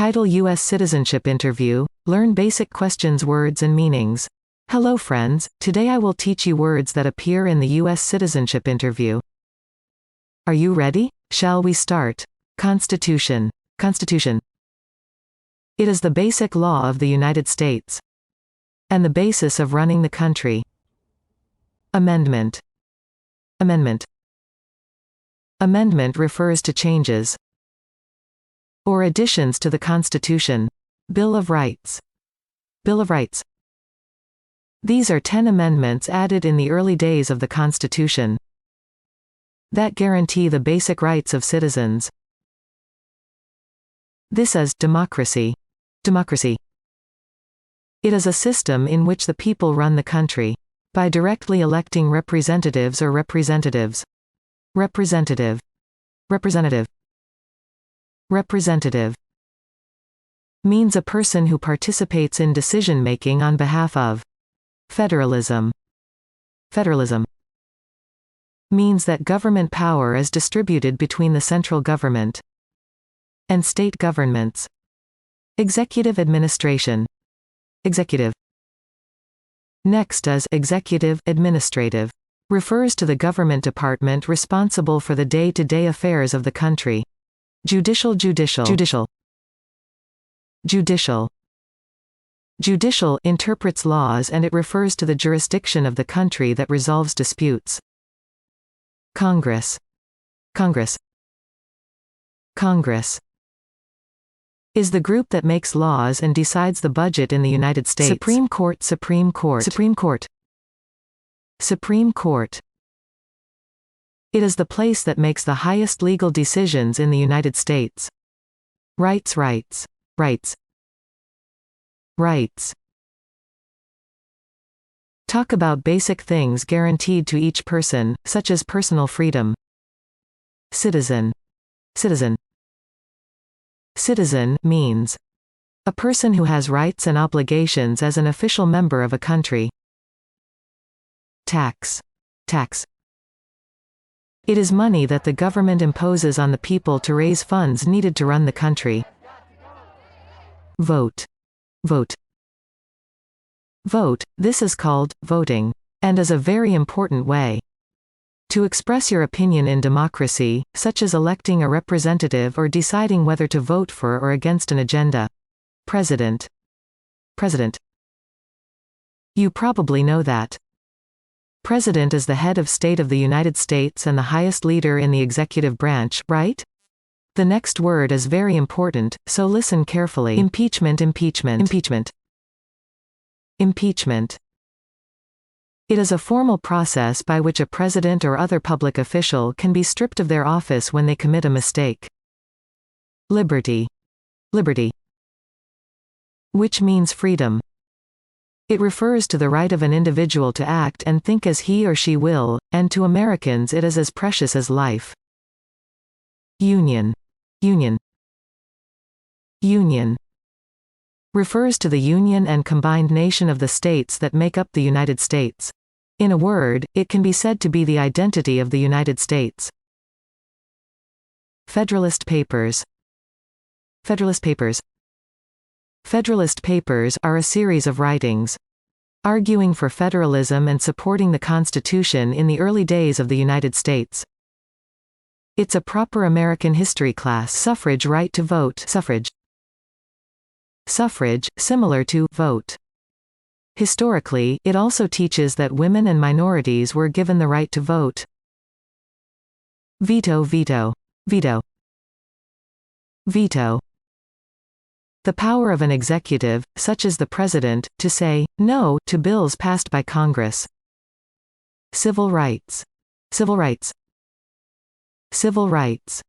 Title: U.S. Citizenship Interview. Learn basic questions, words and meanings. Hello friends, today I will teach you words that appear in the U.S. Citizenship Interview. Are you ready? Shall we start? Constitution. Constitution. It is the basic law of the United States and the basis of running the country. Amendment. Amendment. Amendment refers to changes or additions to the Constitution. Bill of Rights. Bill of Rights. These are 10 amendments added in the early days of the Constitution that guarantee the basic rights of citizens. This is democracy. Democracy. It is a system in which the people run the country by directly electing representatives or representatives. Representative. Representative. Representative means a person who participates in decision-making on behalf of. Federalism. Federalism means that government power is distributed between the central government and state governments. Executive administration. Executive. Next is executive administrative. Refers to the government department responsible for the day-to-day affairs of the country. Judicial. Judicial. Judicial. Judicial. Judicial interprets laws and it refers to the jurisdiction of the country that resolves disputes. Congress. Congress. Congress is the group that makes laws and decides the budget in the United States. Supreme Court. Supreme Court. Supreme Court. Supreme Court. It is the place that makes the highest legal decisions in the United States. Rights. Rights. Rights. Rights. Talk about basic things guaranteed to each person, such as personal freedom. Citizen. Citizen. Citizen means a person who has rights and obligations as an official member of a country. Tax. Tax. It is money that the government imposes on the people to raise funds needed to run the country. Vote. Vote. Vote, this is called voting, and is a very important way to express your opinion in democracy, such as electing a representative or deciding whether to vote for or against an agenda. President. President. You probably know that. President is the head of state of the United States and the highest leader in the executive branch, right? The next word is very important, so listen carefully. Impeachment. Impeachment. Impeachment. Impeachment. It is a formal process by which a president or other public official can be stripped of their office when they commit a mistake. Liberty. Liberty. Which means freedom. It refers to the right of an individual to act and think as he or she will, and to Americans it is as precious as life. Union. Union. Union refers to the union and combined nation of the states that make up the United States. In a word, it can be said to be the identity of the United States. Federalist Papers. Federalist Papers. Federalist Papers are a series of writings arguing for federalism and supporting the Constitution in the early days of the United States. It's a proper American history class. Suffrage. Right to vote. Suffrage. Suffrage, similar to vote. Historically, it also teaches that women and minorities were given the right to vote. Veto. Veto. Veto. Veto. The power of an executive, such as the president, to say no to bills passed by Congress. Civil rights. Civil rights. Civil rights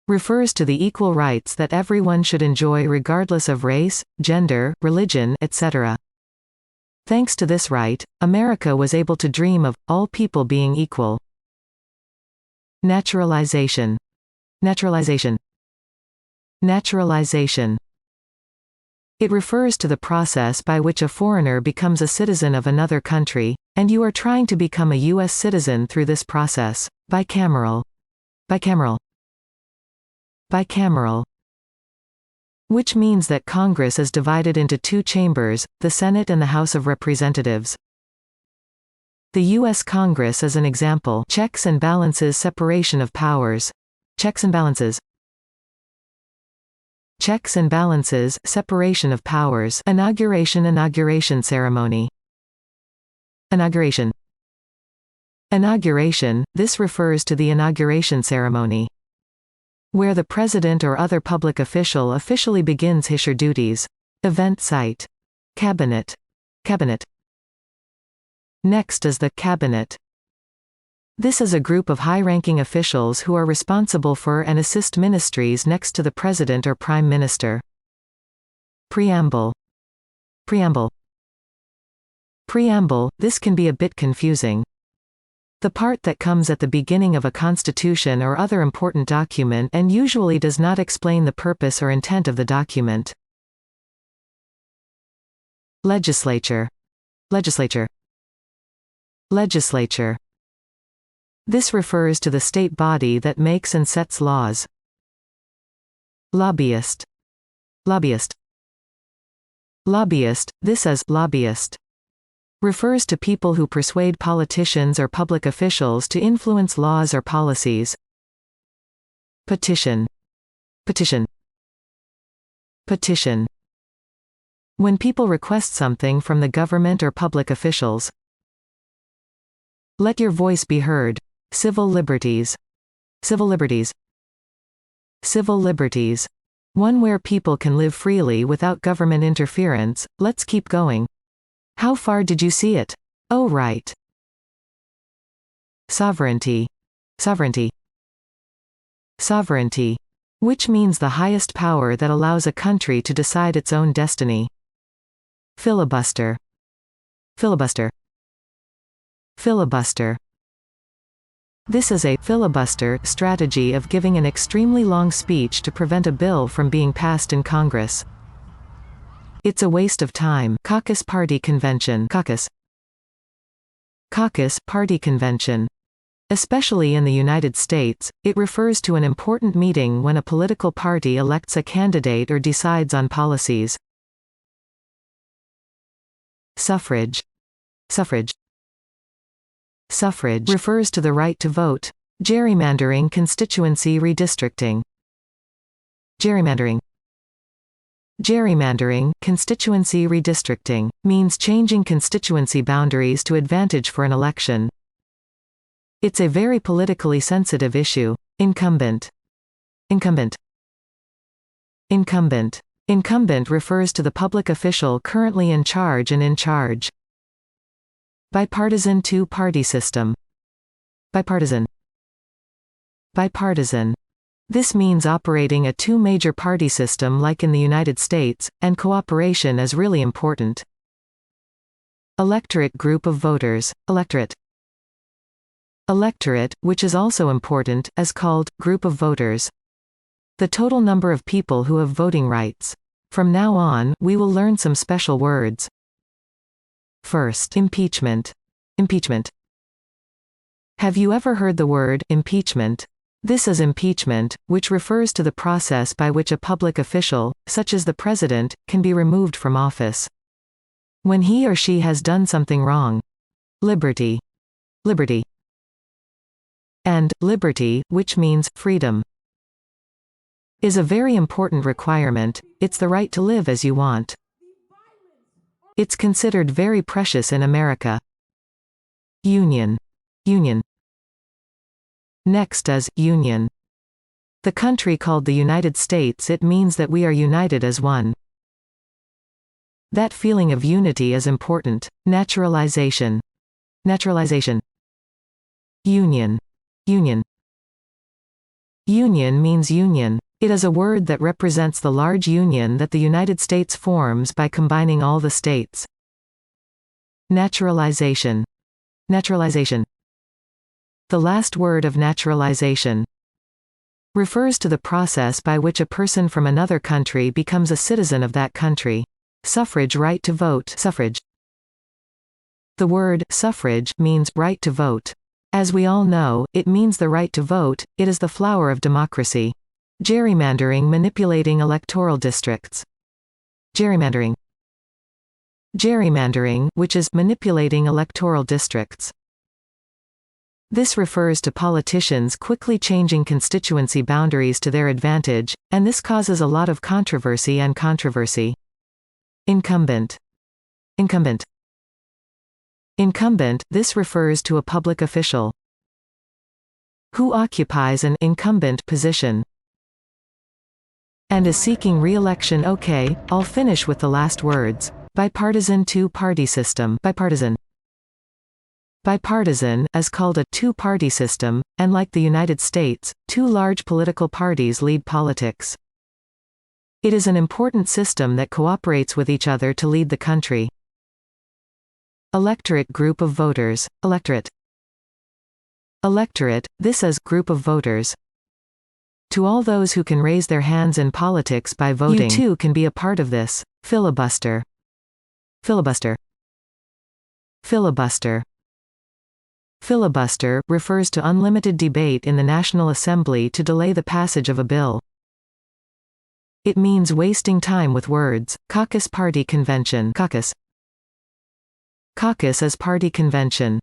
refers to the equal rights that everyone should enjoy regardless of race, gender, religion, etc. Thanks to this right, America was able to dream of all people being equal. Naturalization. Naturalization. Naturalization. It refers to the process by which a foreigner becomes a citizen of another country, and you are trying to become a U.S. citizen through this process. Bicameral. Bicameral. Bicameral which means that Congress is divided into two chambers, the Senate and the House of Representatives. The U.S. Congress is an example. Checks and balances, separation of powers. Checks and balances. Checks and balances, separation of powers. Inauguration ceremony. Inauguration, this refers to the inauguration ceremony, where the president or other public official officially begins his or her duties. Event site. Cabinet. Next is the cabinet. This is a group of high-ranking officials who are responsible for and assist ministries next to the president or prime minister. Preamble. This can be a bit confusing. The part that comes at the beginning of a constitution or other important document and usually does not explain the purpose or intent of the document. Legislature. This refers to the state body that makes and sets laws. Lobbyist. This as lobbyist refers to people who persuade politicians or public officials to influence laws or policies. Petition. When people request something from the government or public officials. Let your voice be heard. Civil liberties. One where people can live freely without government interference. Let's keep going. How far did you see it? Oh, right. Sovereignty, which means the highest power that allows a country to decide its own destiny. Filibuster. This is a filibuster strategy of giving an extremely long speech to prevent a bill from being passed in Congress. It's a waste of time. Caucus Party Convention. Caucus Party Convention. Especially in the United States, it refers to an important meeting when a political party elects a candidate or decides on policies. Suffrage refers to the right to vote. Gerrymandering, constituency redistricting. Gerrymandering, constituency redistricting, means changing constituency boundaries to advantage for an election. It's a very politically sensitive issue. Incumbent refers to the public official currently in charge and in charge. Bipartisan two-party system. Bipartisan. This means operating a two-major party system like in the United States, and cooperation is really important. Electorate, group of voters. Electorate, which is also important, is called group of voters. The total number of people who have voting rights. From now on, we will learn some special words. First, impeachment. Have you ever heard the word impeachment? This is impeachment, which refers to the process by which a public official, such as the president, can be removed from office. When he or she has done something wrong. Liberty. And liberty, which means freedom, is a very important requirement. It's the right to live as you want. It's considered very precious in America. Union. Next is union. The country called the United States, it means that we are united as one. That feeling of unity is important. Naturalization. Union. Union means union. It is a word that represents the large union that the United States forms by combining all the states. Naturalization. The last word of naturalization refers to the process by which a person from another country becomes a citizen of that country. Suffrage, right to vote. The word suffrage means right to vote. As we all know, it means the right to vote. It is the flower of democracy. Gerrymandering, manipulating electoral districts. Gerrymandering. Gerrymandering, which is manipulating electoral districts. This refers to politicians quickly changing constituency boundaries to their advantage, and this causes a lot of controversy and controversy. Incumbent. Incumbent. Incumbent, this refers to a public official who occupies an incumbent position and is seeking re-election. Okay, I'll finish with the last words. Bipartisan two-party system. Bipartisan. Bipartisan is called a two-party system, and like the United States, two large political parties lead politics. It is an important system that cooperates with each other to lead the country. Electorate, group of voters. Electorate. Electorate, this is group of voters. To all those who can raise their hands in politics by voting, you too can be a part of this. Filibuster. Filibuster. Filibuster. Filibuster refers to unlimited debate in the National Assembly to delay the passage of a bill. It means wasting time with words. Caucus, party convention. Caucus. Caucus is party convention.